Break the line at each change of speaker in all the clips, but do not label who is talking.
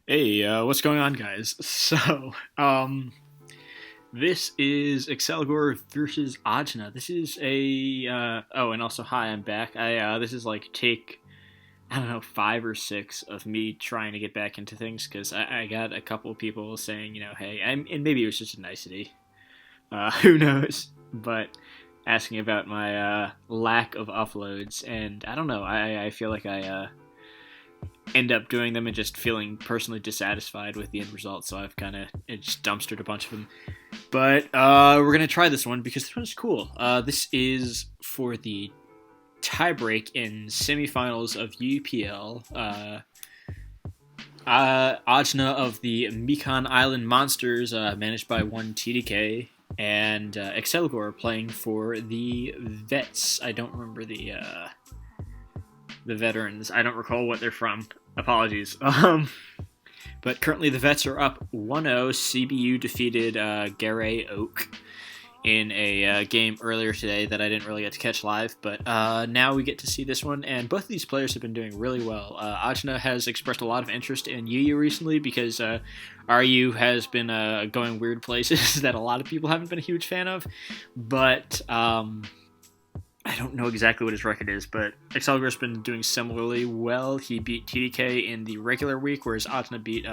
Hey, what's going on, guys? This is Accelgor versus Ajna. This is and also, hi, I'm back. This is like take, I don't know, 5 or 6 of me trying to get back into things because I got a couple of people saying, hey, and maybe it was just a nicety. Who knows? But asking about my lack of uploads, and I don't know. I feel like I end up doing them and just feeling personally dissatisfied with the end result. So I've kind of just dumpstered a bunch of them. But we're gonna try this one because this one's cool. This is for the tiebreak in semifinals of UUPL. Ajna of the Mikan Island Monsters, managed by one TDK, and Accelgor playing for the Vets. I don't remember the veterans. I don't recall what they're from. Apologies. But currently the Vets are up 1-0. CBU defeated Garay Oak in a game earlier today that I didn't really get to catch live, but now we get to see this one, and both of these players have been doing really well. Ajna has expressed a lot of interest in UU recently because RU has been going weird places that a lot of people haven't been a huge fan of, but I don't know exactly what his record is, but Accelgor's been doing similarly well. He beat TDK in the regular week, whereas Ajna beat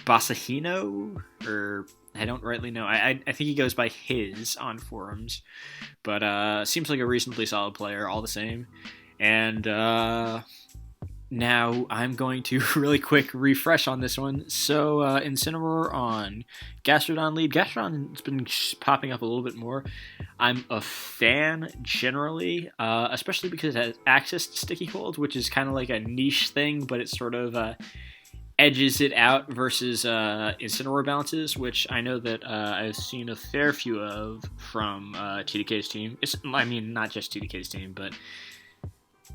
Basahino, or I don't rightly know. I think he goes by his on forums, but seems like a reasonably solid player all the same. And now I'm going to really quick refresh on this one. So Incineroar on Gastrodon lead. Gastrodon's been popping up a little bit more. I'm a fan generally, especially because it has access to Sticky Cold, which is kind of like a niche thing, but it sort of edges it out versus Incineroar bounces, which I know that I've seen a fair few of from TDK's team. I mean, not just TDK's team, but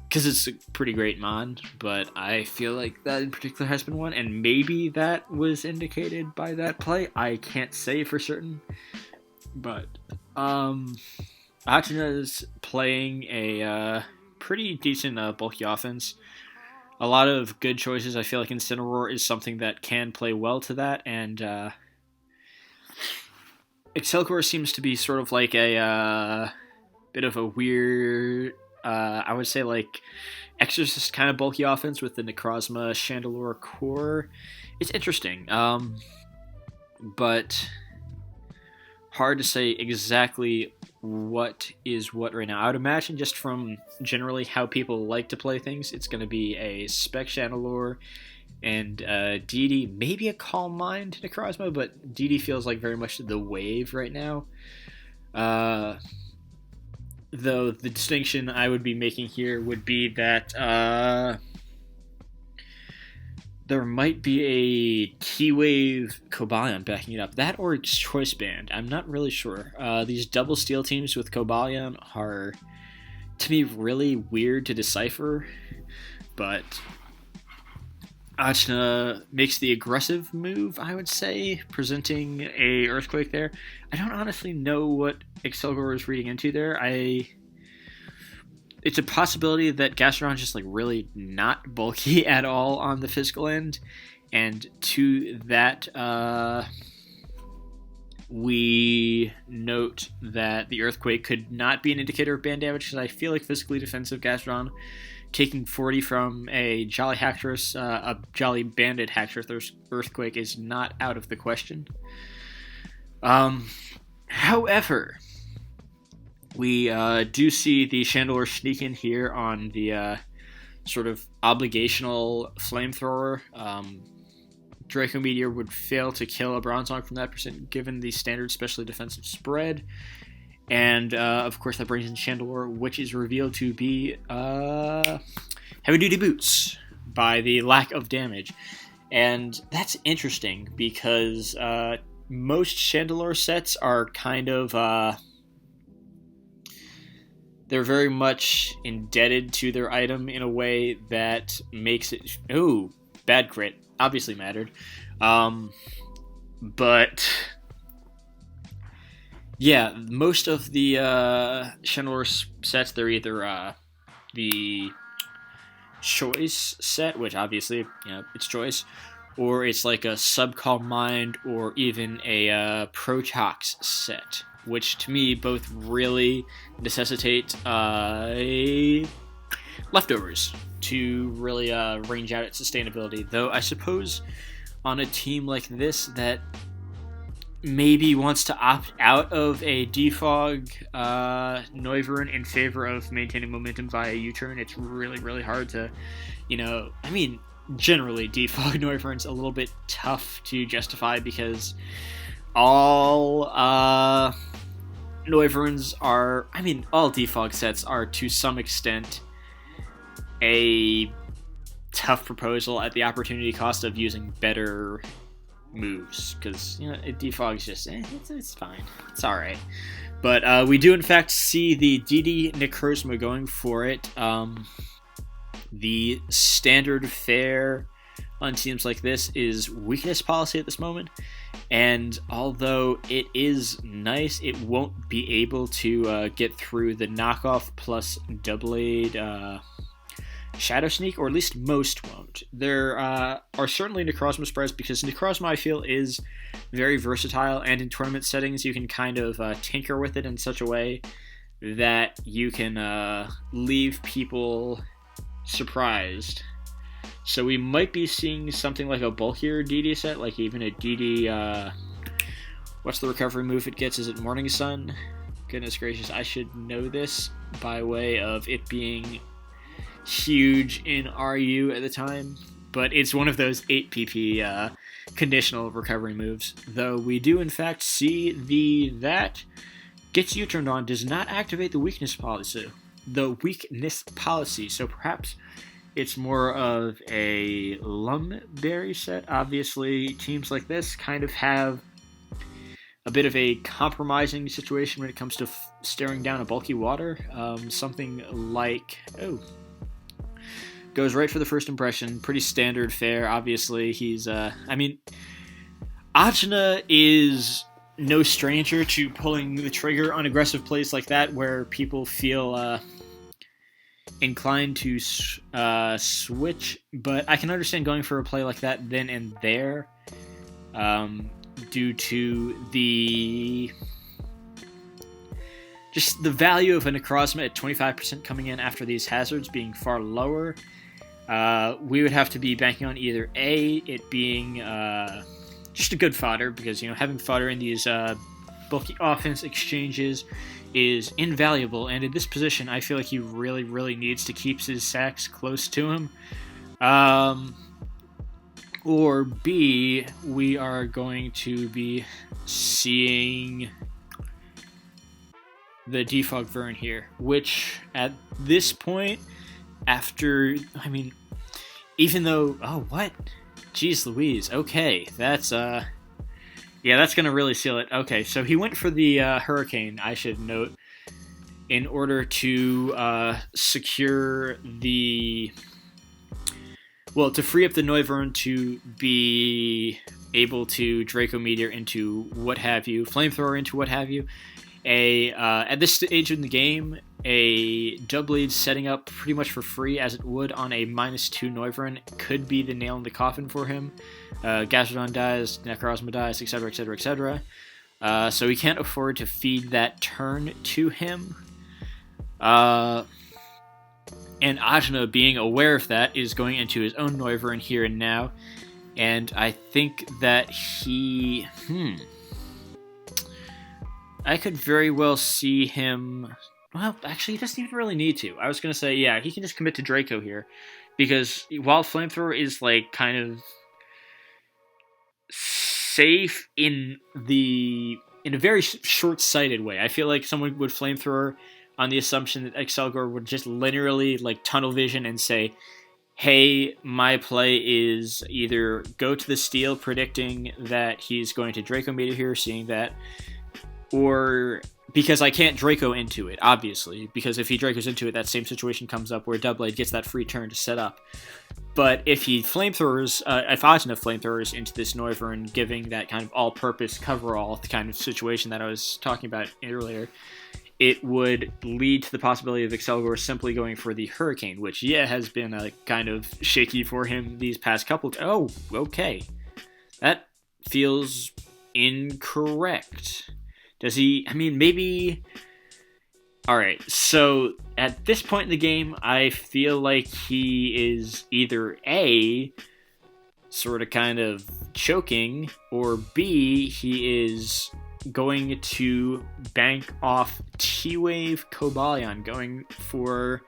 because it's a pretty great mod, but I feel like that in particular has been one, and maybe that was indicated by that play. I can't say for certain, but Ajna is playing a pretty decent bulky offense. A lot of good choices. I feel like Incineroar is something that can play well to that, and Accelgor seems to be sort of like a bit of a weird, I would say like Exorcist kind of bulky offense with the Necrozma Chandelure core. It's interesting, but hard to say exactly what is what right now. I would imagine just from generally how people like to play things, it's going to be a Spec Chandelure and DD, maybe a Calm Mind Necrozma, but DD feels like very much the wave right now. Though the distinction I would be making here would be that there might be a T-Wave Cobalion backing it up. That or Choice Band. I'm not really sure. These double steel teams with Cobalion are, to me, really weird to decipher, but Ajna makes the aggressive move, I would say, presenting a Earthquake there. I don't honestly know what Accelgor is reading into there. It's a possibility that Gastrodon's just like really not bulky at all on the physical end, and to that we note that the Earthquake could not be an indicator of band damage because I feel like physically defensive Gastrodon taking 40 from a Jolly Hacktress, a Jolly Banded Hacktress Earthquake is not out of the question. However, we do see the Chandelure sneak in here on the sort of obligational Flamethrower. Draco Meteor would fail to kill a Bronzong from that percent given the standard specially defensive spread. And, of course, that brings in Chandelure, which is revealed to be heavy-duty boots by the lack of damage. And that's interesting because most Chandelure sets are kind of... they're very much indebted to their item in a way that makes it... Ooh, bad crit. Obviously mattered. But... yeah, most of the Chandelure sets, they're either the choice set, which obviously, it's choice, or it's like a Subcall Mind, or even a Protox set, which to me both really necessitate leftovers to really range out its sustainability. Though I suppose on a team like this that maybe wants to opt out of a defog Noivern in favor of maintaining momentum via U-turn, it's really, really hard to, generally defog Noivern's a little bit tough to justify because all Noiverns are, all defog sets are to some extent a tough proposal at the opportunity cost of using better moves, because defog's just it's fine, it's all right. But we do in fact see the DD Necrozma going for it. The standard fare on teams like this is weakness policy at this moment, and although it is nice, it won't be able to get through the knockoff plus double-aid Shadow Sneak, or at least most won't. There are certainly Necrozma spreads, because Necrozma, I feel, is very versatile, and in tournament settings you can kind of tinker with it in such a way that you can leave people surprised. So we might be seeing something like a bulkier DD set, like even a DD, what's the recovery move it gets? Is it Morning Sun? Goodness gracious, I should know this by way of it being huge in RU at the time, but it's one of those 8 PP conditional recovery moves. Though we do in fact see that gets you turned on does not activate the weakness policy. So perhaps it's more of a Lumberry set. Obviously, teams like this kind of have a bit of a compromising situation when it comes to staring down a bulky water. Something like goes right for the first impression. Pretty standard fare. Obviously, he's Ajna is no stranger to pulling the trigger on aggressive plays like that, where people feel inclined to switch. But I can understand going for a play like that then and there, due to the value of a Necrozma at 25% coming in after these hazards being far lower. We would have to be banking on either it being just a good fodder, because having fodder in these bulky offense exchanges is invaluable, and in this position I feel like he really, really needs to keep his sacks close to him. Or B, we are going to be seeing the defog Vern here, which at this point, after, even though, Jeez Louise, okay, that's gonna really seal it. Okay, so he went for the Hurricane, I should note, in order to secure to free up the Noivern to be able to Draco Meteor into what have you, Flamethrower into what have you. At this stage in the game, a double-aid setting up pretty much for free as it would on a -2 Noivern could be the nail in the coffin for him. Gazodon dies, Necrozma dies, etc., etc., etc. So we can't afford to feed that turn to him. And Ajna, being aware of that, is going into his own Noivern here and now. And I think that I could very well see him... Well, actually, he doesn't even really need to. I was going to say, yeah, he can just commit to Draco here. Because while Flamethrower is, kind of safe in a very short-sighted way. I feel like someone would Flamethrower on the assumption that Accelgor would just literally, tunnel vision and say, hey, my play is either go to the steal, predicting that he's going to Draco Meteor here, seeing that, or because I can't Draco into it, obviously, because if he Dracos into it, that same situation comes up where Double-Blade gets that free turn to set up. But if he Flamethrowers, if Ajna Flamethrowers into this Noivern, giving that kind of all-purpose coverall kind of situation that I was talking about earlier, it would lead to the possibility of Accelgor simply going for the Hurricane, which, has been kind of shaky for him these past couple. Oh, okay. That feels incorrect. Does he? I mean, maybe. Alright, so at this point in the game, I feel like he is either A, sort of kind of choking, or B, he is going to bank off T-Wave Cobalion, going for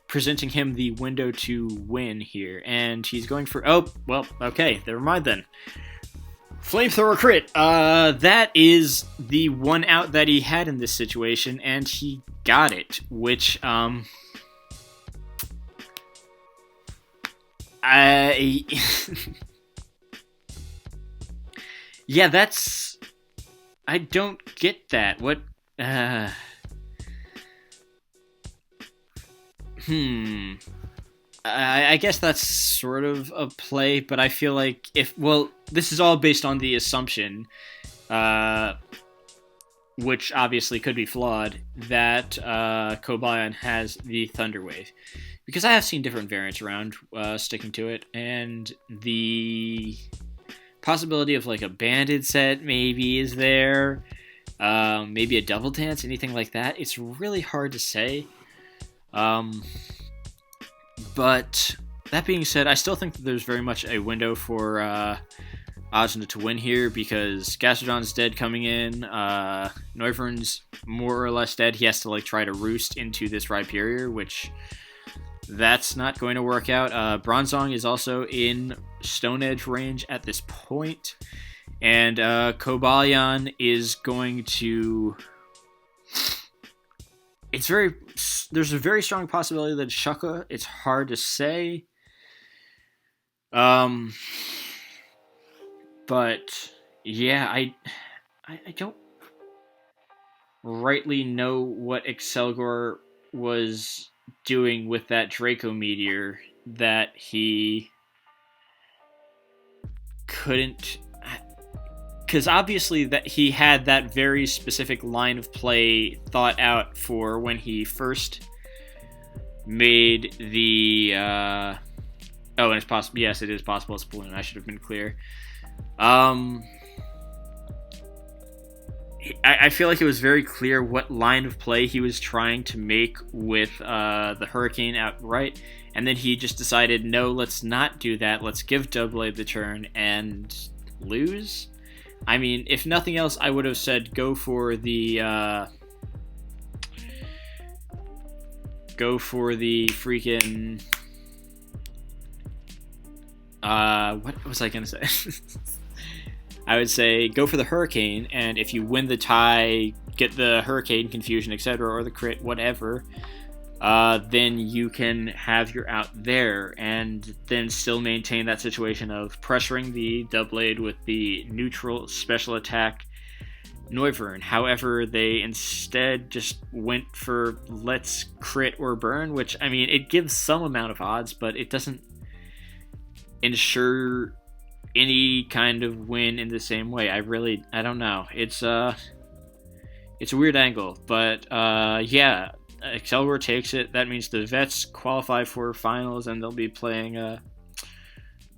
presenting him the window to win here. And he's going for, oh, well, okay, never mind then. Flamethrower crit. That is the one out that he had in this situation, and he got it, which, I... yeah, that's... I don't get that. What, I guess that's sort of a play, but I feel like this is all based on the assumption, which obviously could be flawed, that Cobalion has the Thunder Wave. Because I have seen different variants around sticking to it, and the possibility of like a banded set maybe is there, maybe a double dance, anything like that. It's really hard to say. But that being said, I still think that there's very much a window for Ajna to win here, because Gastrodon's dead coming in, Neuvern's more or less dead. He has to try to roost into this Rhyperior, which that's not going to work out. Bronzong is also in Stone Edge range at this point, and Cobalion is going to... There's a very strong possibility that Shucka. It's hard to say. But yeah, I don't rightly know what Accelgor was doing with that Draco Meteor that he couldn't... Because obviously that he had that very specific line of play thought out for when he first made the... and it's possible. Yes, it is possible it's balloon. I should have been clear. I feel like it was very clear what line of play he was trying to make with the Hurricane outright, and then he just decided, no, let's not do that. Let's give Doublade the turn and lose. I mean, if nothing else, I would have said go for the freaking what was I gonna say? I would say go for the Hurricane, and if you win the tie, get the Hurricane, Confusion, etc., or the crit, whatever, then you can have your out there, and then still maintain that situation of pressuring the Doublade with the neutral special attack Noivern. However, they instead just went for let's crit or burn, which, I mean, it gives some amount of odds, but it doesn't ensure any kind of win in the same way. I don't know. It's a weird angle, but yeah, Accelgor takes it. That means the vets qualify for finals, and they'll be playing well,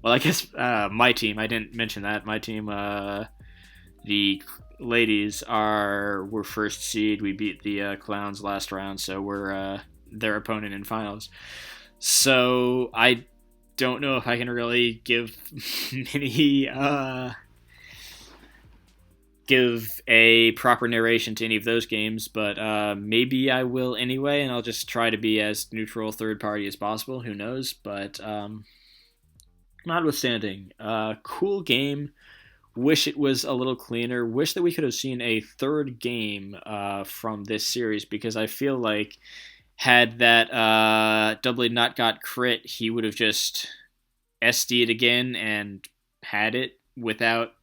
I guess my team, I didn't mention that. My team, the ladies were first seed. We beat the Clowns last round, so we're their opponent in finals. So I don't know if I can really give give a proper narration to any of those games, but maybe I will anyway, and I'll just try to be as neutral third party as possible. Who knows? But notwithstanding, cool game. Wish it was a little cleaner. Wish that we could have seen a third game from this series, because I feel like had that Doublade not got crit, he would have just SD'd again and had it without,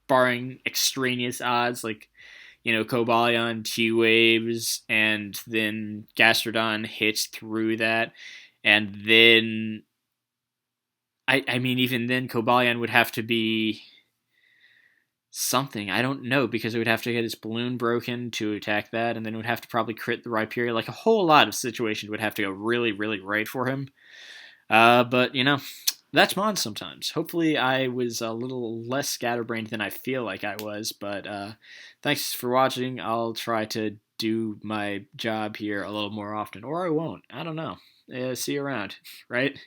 barring extraneous odds like, Cobalion T-Waves, and then Gastrodon hits through that, and then I mean, even then Cobalion would have to be something. I don't know, because it would have to get his balloon broken to attack that, and then it would have to probably crit the Rhyperior. Like, a whole lot of situations would have to go really, really right for him. But, that's Mon sometimes. Hopefully I was a little less scatterbrained than I feel like I was, but thanks for watching. I'll try to do my job here a little more often, or I won't. I don't know. See you around, right?